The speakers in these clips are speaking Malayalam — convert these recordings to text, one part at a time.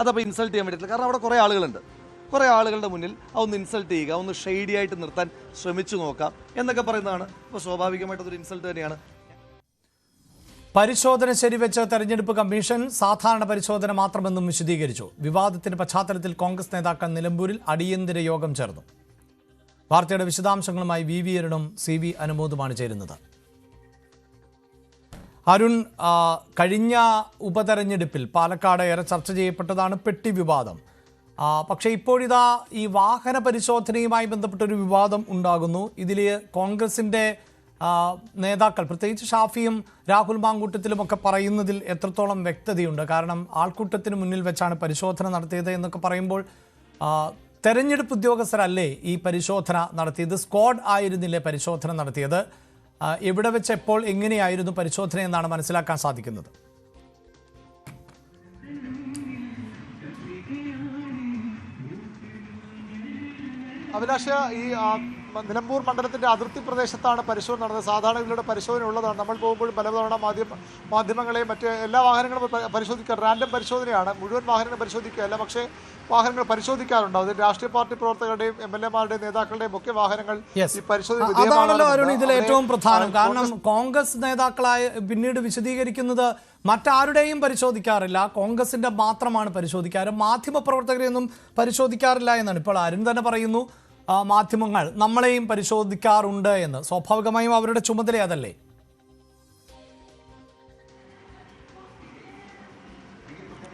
അതപ്പോൾ ഇൻസൾട്ട് ചെയ്യാൻ വേണ്ടിയിട്ടില്ല. കാരണം അവിടെ കുറേ ആളുകളുണ്ട്. കുറേ ആളുകളുടെ മുന്നിൽ അതൊന്ന് ഇൻസൾട്ട് ചെയ്യുക, ഒന്ന് ഷെയ്ഡി ആയിട്ട് നിർത്താൻ ശ്രമിച്ചു നോക്കാം എന്നൊക്കെ പറയുന്നതാണ്. അപ്പോൾ സ്വാഭാവികമായിട്ടതൊരു ഇൻസൾട്ട് തന്നെയാണ്. പരിശോധന ശരിവെച്ച തെരഞ്ഞെടുപ്പ് കമ്മീഷൻ സാധാരണ പരിശോധന മാത്രമെന്നും വിശദീകരിച്ചു. വിവാദത്തിന്റെ പശ്ചാത്തലത്തിൽ കോൺഗ്രസ് നേതാക്കൾ നിലമ്പൂരിൽ അടിയന്തര യോഗം ചേർന്നു. വാർത്തയുടെ വിശദാംശങ്ങളുമായി വി അരുണും CV അനുമോദുമാണ് ചേരുന്നത്. അരുൺ, കഴിഞ്ഞ ഉപതെരഞ്ഞെടുപ്പിൽ പാലക്കാട് ഏറെ ചർച്ച ചെയ്യപ്പെട്ടതാണ് പെട്ടി വിവാദം. പക്ഷേ ഇപ്പോഴിതാ ഈ വാഹന പരിശോധനയുമായി ബന്ധപ്പെട്ടൊരു വിവാദം ഉണ്ടാകുന്നു. ഇതിൽ കോൺഗ്രസിൻ്റെ നേതാക്കൾ, പ്രത്യേകിച്ച് ഷാഫിയും രാഹുൽ മാങ്കൂട്ടത്തിലുമൊക്കെ പറയുന്നതിൽ എത്രത്തോളം വ്യക്തതയുണ്ട്? കാരണം ആൾക്കൂട്ടത്തിന് മുന്നിൽ വെച്ചാണ് പരിശോധന നടത്തിയത് എന്നൊക്കെ പറയുമ്പോൾ തെരഞ്ഞെടുപ്പ് ഉദ്യോഗസ്ഥരല്ലേ ഈ പരിശോധന നടത്തിയത്? സ്ക്വാഡ് ആയിരുന്നില്ലേ പരിശോധന നടത്തിയത്? എവിടെ വെച്ച് എപ്പോൾ എങ്ങനെയായിരുന്നു പരിശോധന എന്നാണ് മനസ്സിലാക്കാൻ സാധിക്കുന്നത്? അഭിലാഷ്, ഈ നിലമ്പൂർ മണ്ഡലത്തിന്റെ അതിർത്തി പ്രദേശത്താണ് പരിശോധന നടന്നത്. സാധാരണ ഇതിലൂടെ പരിശോധന ഉള്ളതാണ്. നമ്മൾ പോകുമ്പോഴും പലതവണ മാധ്യമങ്ങളെയും മറ്റ് എല്ലാ വാഹനങ്ങളും പരിശോധിക്കുക, റാൻഡം പരിശോധനയാണ്. മുഴുവൻ വാഹനങ്ങൾ പരിശോധിക്കുകയല്ല, പക്ഷേ വാഹനങ്ങൾ പരിശോധിക്കാറുണ്ട്. അത് രാഷ്ട്രീയ പാർട്ടി പ്രവർത്തകരുടെയും MLA-മാരുടെയും നേതാക്കളുടെയും ഒക്കെ വാഹനങ്ങൾ ഈ പരിശോധന. അതാണല്ലോ അരുൺ ഇതിൽ ഏറ്റവും പ്രധാനം. കാരണം കോൺഗ്രസ് നേതാക്കളായ പിന്നീട് വിശദീകരിക്കുന്നത് മറ്റാരുടെയും പരിശോധിക്കാറില്ല, കോൺഗ്രസിന്റെ മാത്രമാണ് പരിശോധിക്കാറ്, മാധ്യമപ്രവർത്തകരെയൊന്നും പരിശോധിക്കാറില്ല എന്നാണ്. ഇപ്പോൾ അരുൺ തന്നെ പറയുന്നു മാധ്യമങ്ങൾ നമ്മളെയും പരിശോധിക്കാറുണ്ട് എന്ന്. സ്വാഭാവികമായും അവരുടെ ചുമതല അതല്ലേ?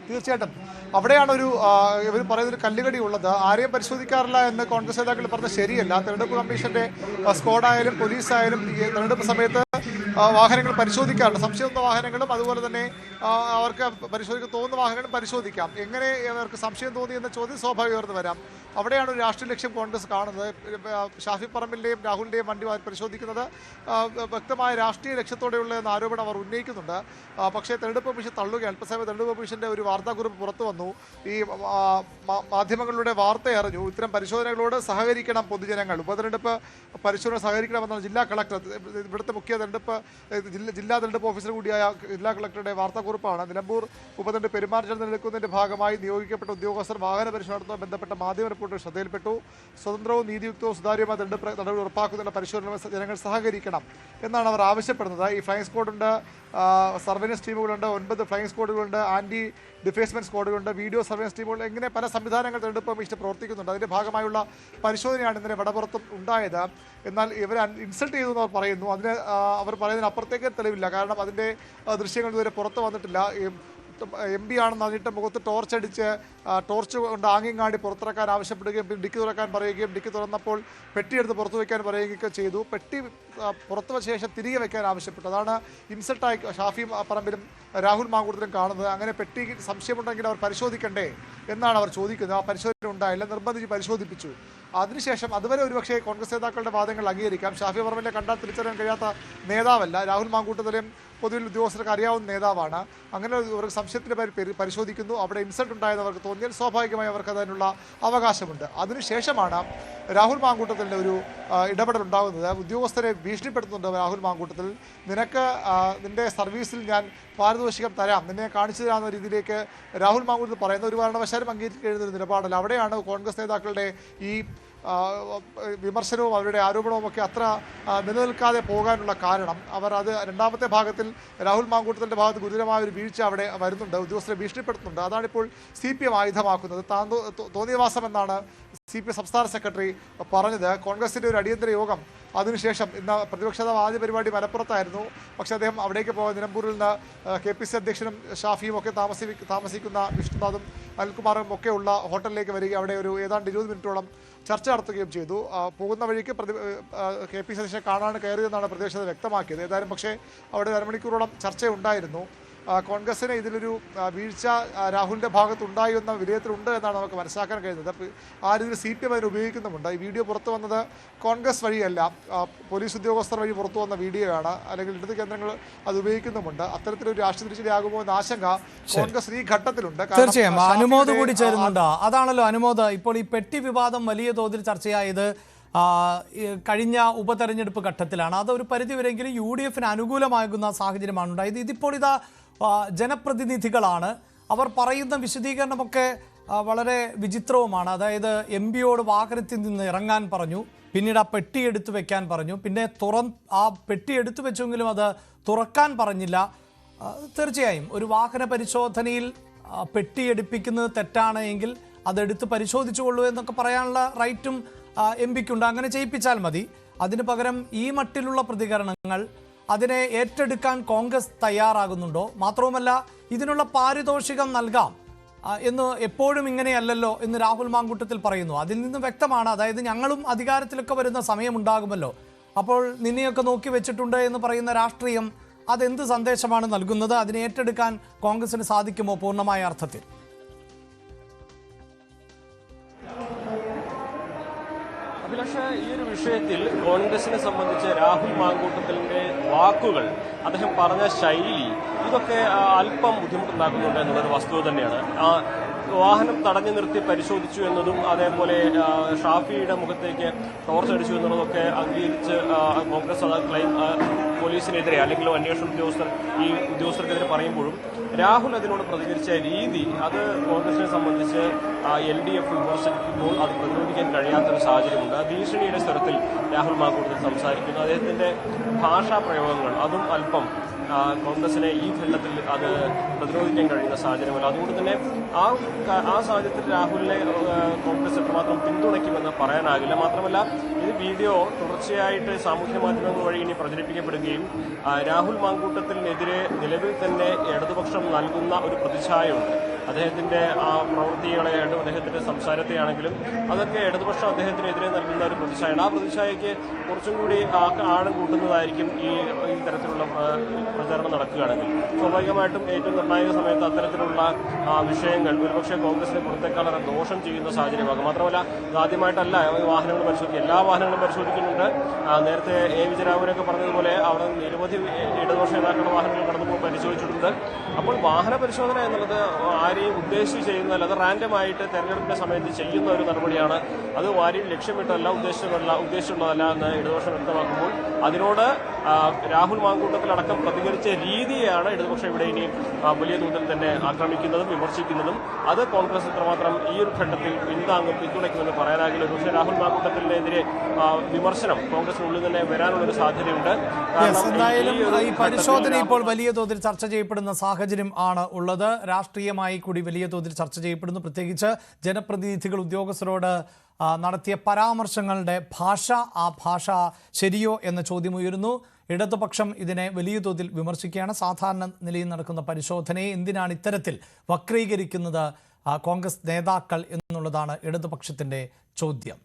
തീർച്ചയായിട്ടും അവിടെയാണ് ഇവർ പറയുന്നൊരു കല്ലുകടി ഉള്ളത്. ആരെയും പരിശോധിക്കാറില്ല എന്ന് കോൺഗ്രസ് നേതാക്കൾ പറഞ്ഞത് ശരിയല്ല. തെരഞ്ഞെടുപ്പ് കമ്മീഷന്റെ സ്ക്വാഡായാലും പോലീസായാലും ഈ തെരഞ്ഞെടുപ്പ് സമയത്ത് വാഹനങ്ങൾ പരിശോധിക്കാറുണ്ട്. സംശയമുള്ള വാഹനങ്ങളും അതുപോലെ തന്നെ അവർക്ക് പരിശോധിക്കാൻ തോന്നുന്ന വാഹനങ്ങളും പരിശോധിക്കാം. എങ്ങനെ അവർക്ക് സംശയം തോന്നി എന്ന ചോദ്യം സ്വാഭാവികമായിരുന്നു വരാം. അവിടെയാണ് ഒരു രാഷ്ട്രീയ ലക്ഷ്യം കോൺഗ്രസ് കാണുന്നത്. ഷാഫി പറമ്പിലിൻ്റെയും രാഹുലിൻ്റെയും വണ്ടി പരിശോധിക്കുന്നത് വ്യക്തമായ രാഷ്ട്രീയ ലക്ഷ്യത്തോടെയുള്ള എന്ന ആരോപണം അവർ ഉന്നയിക്കുന്നുണ്ട്. പക്ഷേ തെരഞ്ഞെടുപ്പ് കമ്മീഷൻ തള്ളുകയാണ്. അല്പസമയം തെരഞ്ഞെടുപ്പ് കമ്മീഷന്റെ ഒരു വാർത്താക്കുറിപ്പ് പുറത്തു വന്നു. ഈ മാധ്യമങ്ങളുടെ വാർത്ത അറിഞ്ഞു. ഇത്തരം പരിശോധനകളോട് സഹകരിക്കണം പൊതുജനങ്ങൾ, ഉപതെരഞ്ഞെടുപ്പ് പരിശോധന സഹകരിക്കണമെന്നാണ് ജില്ലാ കളക്ടർ, ഇവിടുത്തെ മുഖ്യ ജില്ലാ തെരഞ്ഞെടുപ്പ് ഓഫീസർ കൂടിയായ ജില്ലാ കളക്ടറുടെ വാർത്താക്കുറിപ്പാണ്. നിലമ്പൂർ ഉപതെരഞ്ഞെടുപ്പ് പെരുമാറ്റച്ചട്ടം നിലനിൽക്കുന്നതിന്റെ ഭാഗമായി നിയോഗിക്കപ്പെട്ട ഉദ്യോഗസ്ഥർ വാഹന പരിശോധനയുമായി ബന്ധപ്പെട്ട മാധ്യമ റിപ്പോർട്ട് ശ്രദ്ധയിൽപ്പെട്ടു. സ്വതന്ത്രവും നീതിയുക്തവും സുതാര്യമായ തെരഞ്ഞെടുപ്പ് നടപടി ഉറപ്പാക്കുന്നതിനുള്ള പരിശോധന ജനങ്ങൾ സഹകരിക്കണം എന്നാണ് അവർ ആവശ്യപ്പെടുന്നത്. ഈ ഫ്ലൈയിങ് സ്ക്വാഡുണ്ട്, സർവൈലൻസ് ടീമുകളുണ്ട്, 9 ഫ്ലൈയിങ് സ്ക്വാഡുകളുണ്ട്, ആന്റി ഡിഫേസ്മെന്റ് സ്ക്വാഡുകളുണ്ട്, വീഡിയോ സർവൈലൻസ് ടീമുകൾ, ഇങ്ങനെ പല സംവിധാനങ്ങൾ തെരഞ്ഞെടുപ്പ് കമ്മീഷൻ പ്രവർത്തിക്കുന്നുണ്ട്. അതിന്റെ ഭാഗമായുള്ള പരിശോധനയാണ് ഇന്നലെ വടപുറത്തും ഉണ്ടായത്. എന്നാൽ ഇവർ ഇൻസൾട്ട് ചെയ്തു എന്ന് അവർ പറയുന്നു. അതിന് അവർ പറയുന്നതിന് അപ്പുറത്തേക്ക് തെളിവില്ല. കാരണം അതിൻ്റെ ദൃശ്യങ്ങൾ ഇതുവരെ പുറത്തു വന്നിട്ടില്ല. MP ആണെന്ന് അറിഞ്ഞിട്ട് മുഖത്ത് ടോർച്ച് കൊണ്ട് ആങ്ങിങ്ങാടി പുറത്തിറക്കാൻ ആവശ്യപ്പെടുകയും ഡിക്കി തുറക്കാൻ പറയുകയും ഡിക്കി തുറന്നപ്പോൾ പെട്ടിയെടുത്ത് പുറത്തു വയ്ക്കാൻ പറയുകയൊക്കെ ചെയ്തു. പെട്ടി പുറത്തു വച്ച ശേഷം തിരികെ വയ്ക്കാൻ ആവശ്യപ്പെട്ടു. അതാണ് ഇൻസൾട്ടായി ഷാഫി പറമ്പിലും രാഹുൽ മാങ്കൂട്ടത്തിലും കാണുന്നത്. അങ്ങനെ പെട്ടി സംശയമുണ്ടെങ്കിൽ അവർ പരിശോധിക്കണ്ടേ എന്നാണ് അവർ ചോദിക്കുന്നത്. ആ പരിശോധന ഉണ്ടായില്ല, നിർബന്ധിച്ച് പരിശോധിപ്പിച്ചു. അതിനുശേഷം അതുവരെ ഒരുപക്ഷെ കോൺഗ്രസ് നേതാക്കളുടെ വാദങ്ങൾ അംഗീകരിക്കാം. ഷാഫി പറമ്പിലെ കണ്ടാൽ തിരിച്ചറിയാൻ കഴിയാത്ത നേതാവല്ല. രാഹുൽ മാങ്കൂട്ടത്തിലെയും പൊതുവിൽ ഉദ്യോഗസ്ഥർക്ക് അറിയാവുന്ന നേതാവാണ്. അങ്ങനെ ഒരു സംശയത്തിൻ്റെ പേര് പരിശോധിക്കുന്നു. അവിടെ ഇൻസൾട്ട് ഉണ്ടായെന്ന് അവർക്ക് തോന്നിയാൽ സ്വാഭാവികമായി അവർക്ക് അതിനുള്ള അവകാശമുണ്ട്. അതിനുശേഷമാണ് രാഹുൽ മാങ്കൂട്ടത്തിൻ്റെ ഒരു ഇടപെടൽ ഉണ്ടാകുന്നത്. ഉദ്യോഗസ്ഥരെ ഭീഷണിപ്പെടുത്തുന്നുണ്ട് രാഹുൽ മാങ്കൂട്ടത്തിൽ. നിന്റെ സർവീസിൽ ഞാൻ പാരിതോഷികം തരാം, നിന്നെ കാണിച്ചു തരാവുന്ന രീതിയിലേക്ക് രാഹുൽ മാങ്കൂട്ടത്തിൽ പറയുന്ന ഒരു കാരണവശാലും അംഗീകരിക്കുന്ന നിലപാടല്ല. അവിടെയാണ് കോൺഗ്രസ് നേതാക്കളുടെ ഈ വിമർശനവും അവരുടെ ആരോപണവും ഒക്കെ അത്ര നിലനിൽക്കാതെ പോകാനുള്ള കാരണം. അവർ അത് രണ്ടാമത്തെ ഭാഗത്തിൽ രാഹുൽ മാങ്കൂട്ടത്തിൻ്റെ ഭാഗത്ത് ഗുരുതരമായ ഒരു വീഴ്ച അവിടെ വരുന്നുണ്ട്, ഉദ്യോഗസ്ഥരെ ഭീഷണിപ്പെടുത്തുന്നുണ്ട്. അതാണിപ്പോൾ CPM ആയുധമാക്കുന്നത്. തോന്നിയവാസം എന്നാണ് CPM സംസ്ഥാന സെക്രട്ടറി പറഞ്ഞത്. കോൺഗ്രസിൻ്റെ ഒരു അടിയന്തര യോഗം അതിനുശേഷം ഇന്ന് പ്രതിപക്ഷ ആദ്യ പരിപാടി മലപ്പുറത്തായിരുന്നു. പക്ഷേ അദ്ദേഹം അവിടേക്ക് പോയ നിലമ്പൂരിൽ നിന്ന് KPC അധ്യക്ഷനും ഷാഫിയും ഒക്കെ താമസിക്കുന്ന വിഷ്ണുനാഥും അനിൽകുമാറും ഒക്കെ ഉള്ള ഹോട്ടലിലേക്ക് വരികയും അവിടെ ഒരു ഏതാണ്ട് 20 മിനിറ്റോളം ചർച്ച നടത്തുകയും ചെയ്തു. പോകുന്ന വഴിക്ക് KPC അധ്യക്ഷനെ കാണാൻ കയറിയെന്നാണ് പ്രതിപക്ഷത വ്യക്തമാക്കിയത്. ഏതായാലും പക്ഷേ അവിടെ അരമണിക്കൂറോളം ചർച്ചയുണ്ടായിരുന്നു. കോൺഗ്രസിന് ഇതിലൊരു വീഴ്ച രാഹുലിൻ്റെ ഭാഗത്തുണ്ടായി എന്ന വിലയിരുത്തലുണ്ട് എന്നാണ് നമുക്ക് മനസ്സിലാക്കാൻ കഴിയുന്നത്. ആ രീതിയിൽ CPM അതിന് ഉപയോഗിക്കുന്നുമുണ്ട്. ഈ വീഡിയോ പുറത്തു വന്നത് കോൺഗ്രസ് വഴിയല്ല, പോലീസ് ഉദ്യോഗസ്ഥർ വഴി പുറത്തു വന്ന വീഡിയോയാണ്. അല്ലെങ്കിൽ ഇടത് കേന്ദ്രങ്ങൾ അത് ഉപയോഗിക്കുന്നുമുണ്ട്. അത്തരത്തിലൊരു രാഷ്ട്രീയ തിരിച്ചടിയാകുമോ എന്ന ആശങ്ക കോൺഗ്രസ് ഈ ഘട്ടത്തിലുണ്ട്. തീർച്ചയായും അനുമോദ് കൂടി ചേരുന്നുണ്ട്. അതാണല്ലോ അനുമോദ്, ഇപ്പോൾ ഈ പെട്ടി വിവാദം വലിയ തോതിൽ ചർച്ചയായത് കഴിഞ്ഞ ഉപതെരഞ്ഞെടുപ്പ് ഘട്ടത്തിലാണ്. അതൊരു പരിധിവരെങ്കിലും UDF അനുകൂലമാകുന്ന സാഹചര്യമാണ് ഉണ്ടായത്. ഇതിപ്പോൾ ഇതാ ജനപ്രതിനിധികളാണ് അവർ പറയുന്ന വിശദീകരണമൊക്കെ വളരെ വിചിത്രവുമാണ്. അതായത് MP-യോട് വാഹനത്തിൽ നിന്ന് ഇറങ്ങാൻ പറഞ്ഞു, പിന്നീട് ആ പെട്ടി എടുത്തു വെക്കാൻ പറഞ്ഞു, പിന്നെ ആ പെട്ടി എടുത്തു വെച്ചെങ്കിലും അത് തുറക്കാൻ പറഞ്ഞില്ല. തീർച്ചയായും ഒരു വാഹന പരിശോധനയിൽ പെട്ടി എടുപ്പിക്കുന്നത് തെറ്റാണ് എങ്കിൽ അതെടുത്ത് പരിശോധിച്ചുകൊള്ളൂ എന്നൊക്കെ പറയാനുള്ള റൈറ്റും MP-ക്കുണ്ട്. അങ്ങനെ ചെയ്യിപ്പിച്ചാൽ മതി. അതിന് പകരം ഈ മട്ടിലുള്ള പ്രതികരണങ്ങൾ അതിനെ ഏറ്റെടുക്കാൻ കോൺഗ്രസ് തയ്യാറാകുന്നുണ്ടോ? മാത്രവുമല്ല, ഇതിനുള്ള പാരിതോഷികം നൽകാം എന്ന് എപ്പോഴും ഇങ്ങനെയല്ലല്ലോ എന്ന് രാഹുൽ മാങ്കൂട്ടത്തിൽ പറയുന്നു. അതിൽ നിന്ന് വ്യക്തമാണ്, അതായത് ഞങ്ങളും അധികാരത്തിലൊക്കെ വരുന്ന സമയമുണ്ടാകുമല്ലോ, അപ്പോൾ നിന്നെയൊക്കെ നോക്കി വെച്ചിട്ടുണ്ട് എന്ന് പറയുന്ന രാഷ്ട്രീയം അതെന്ത് സന്ദേശമാണ് നൽകുന്നത്? അതിനെ ഏറ്റെടുക്കാൻ കോൺഗ്രസിന് സാധിക്കുമോ പൂർണ്ണമായ അർത്ഥത്തിൽ? അഭിലാഷ്, ഈ ഒരു വിഷയത്തിൽ കോൺഗ്രസിനെ സംബന്ധിച്ച് രാഹുൽ മാങ്കൂട്ടത്തിലിന്റെ വാക്കുകൾ, അദ്ദേഹം പറഞ്ഞ ശൈലി, ഇതൊക്കെ അല്പം ബുദ്ധിമുട്ടുണ്ടാക്കുന്നുണ്ട് എന്നുള്ളൊരു വസ്തുത തന്നെയാണ്. വാഹനം തടഞ്ഞു നിർത്തി പരിശോധിച്ചു എന്നതും അതേപോലെ ഷാഫിയുടെ മുഖത്തേക്ക് ടോർച്ച് അടിച്ചു എന്നുള്ളതൊക്കെ അംഗീകരിച്ച് കോൺഗ്രസ് ക്ലെയിം പോലീസിനെതിരെ അല്ലെങ്കിൽ അന്വേഷണ ഉദ്യോഗസ്ഥർക്കെതിരെ പറയുമ്പോഴും രാഹുൽ അതിനോട് പ്രതികരിച്ച രീതി അത് കോൺഗ്രസിനെ സംബന്ധിച്ച് LDF വിമർശിക്കുമ്പോൾ അത് പ്രതിരോധിക്കാൻ കഴിയാത്തൊരു സാഹചര്യമുണ്ട്. ഭീഷണിയുടെ സ്വരത്തിൽ രാഹുൽ മാങ്കൂട്ടത്തിൽ സംസാരിക്കുന്നു. അദ്ദേഹത്തിന്റെ ഭാഷാ പ്രയോഗങ്ങൾ അതും അല്പം കോൺഗ്രസിനെ ഈ ഘട്ടത്തിൽ അത് പ്രതിരോധിക്കാൻ കഴിയുന്ന സാഹചര്യമല്ല. അതുകൊണ്ട് തന്നെ ആ സാഹചര്യത്തിൽ രാഹുലിനെ കോൺഗ്രസ് എത്രമാത്രം പിന്തുണയ്ക്കുമെന്ന് പറയാനാകില്ല. മാത്രമല്ല, ഈ വീഡിയോ തുടർച്ചയായിട്ട് സാമൂഹ്യ മാധ്യമങ്ങൾ വഴി ഇനി പ്രചരിപ്പിക്കപ്പെടുകയും രാഹുൽ മാങ്കൂട്ടത്തിനെതിരെ നിലവിൽ തന്നെ ഇടതുപക്ഷം നൽകുന്ന ഒരു പ്രതിച്ഛായയുണ്ട്. അദ്ദേഹത്തിന്റെ ആ പ്രവൃത്തികളെയായിട്ടും അദ്ദേഹത്തിന്റെ സംസാരത്തെയാണെങ്കിലും അതൊക്കെ ഇടതുപക്ഷം അദ്ദേഹത്തിനെതിരെ നൽകുന്ന ഒരു പ്രതിച്ഛായയാണ്. ആ പ്രതിച്ഛായയ്ക്ക് കുറച്ചും കൂടി ആഴം കൂട്ടുന്നതായിരിക്കും ഈ തരത്തിലുള്ള പ്രചാരണം നടക്കുകയാണെങ്കിൽ. സ്വാഭാവികമായിട്ടും ഏറ്റവും നിർണായക സമയത്ത് അത്തരത്തിലുള്ള വിഷയങ്ങൾ ഒരുപക്ഷെ കോൺഗ്രസിനെ പുറത്തേക്കാളെ ദോഷം ചെയ്യുന്ന സാഹചര്യമാകും. മാത്രമല്ല, ഇതാദ്യമായിട്ടല്ല വാഹനങ്ങൾ പരിശോധിക്കുക, എല്ലാ വാഹനങ്ങളും പരിശോധിക്കുന്നുണ്ട്. നേരത്തെ വിജയരാഘവനൊക്കെ പറഞ്ഞതുപോലെ അവിടെ നിരവധി ഇടതുപക്ഷ നേതാക്കളുടെ വാഹനങ്ങൾ കടന്നു പരിശോധിച്ചിട്ടുണ്ട്. അപ്പോൾ വാഹന പരിശോധന എന്നുള്ളത് ആരെയും ഉദ്ദേശിച്ച് ചെയ്യുന്നതല്ല, അത് റാൻഡമായിട്ട് തെരഞ്ഞെടുപ്പിന്റെ സമയത്ത് ചെയ്യുന്ന ഒരു നടപടിയാണ്. അത് ആരെയും ലക്ഷ്യമിട്ടല്ല, ഉദ്ദേശിച്ചുള്ളതല്ല എന്ന് ഇടതുപക്ഷം വ്യക്തമാക്കുമ്പോൾ അതിനോട് രാഹുൽ മാങ്കൂട്ടത്തിലടക്കം പ്രതികരിച്ച രീതിയാണ് ഇടതുപക്ഷം ഇവിടെ ഇനി വലിയ തോതിൽ തന്നെ ആക്രമിക്കുന്നതും വിമർശിക്കുന്നതും. അത് കോൺഗ്രസ് എത്രമാത്രം ഈ ഒരു ഘട്ടത്തിൽ പിന്തുണയ്ക്കുമെന്ന് പറയാനാകില്ല. പക്ഷേ രാഹുൽ മാങ്കൂട്ടത്തിനെതിരെ വിമർശനം കോൺഗ്രസിനുള്ളിൽ തന്നെ വരാനുള്ളൊരു സാധ്യതയുണ്ട്. എന്തായാലും ഈ പരിശോധന ഇപ്പോൾ വലിയ തോതിൽ ചർച്ച ചെയ്യപ്പെടുന്ന സാഹചര്യം ആണ് ഉള്ളത്. രാഷ്ട്രീയമായി കൂടി വലിയ തോതിൽ ചർച്ച ചെയ്യപ്പെടുന്നു. പ്രത്യേകിച്ച് ജനപ്രതിനിധികൾ ഉദ്യോഗസ്ഥരോട് നടത്തിയ പരാമർശങ്ങളുടെ ആ ഭാഷ ശരിയോ എന്ന ചോദ്യം ഉയരുന്നു. ഇടതുപക്ഷം ഇതിനെ വലിയ തോതിൽ വിമർശിക്കുകയാണ്. സാധാരണ നിലയിൽ നടക്കുന്ന പരിശോധനയെ എന്തിനാണ് ഇത്തരത്തിൽ വക്രീകരിക്കുന്നത് കോൺഗ്രസ് നേതാക്കൾ എന്നുള്ളതാണ് ഇടതുപക്ഷത്തിന്റെ ചോദ്യം.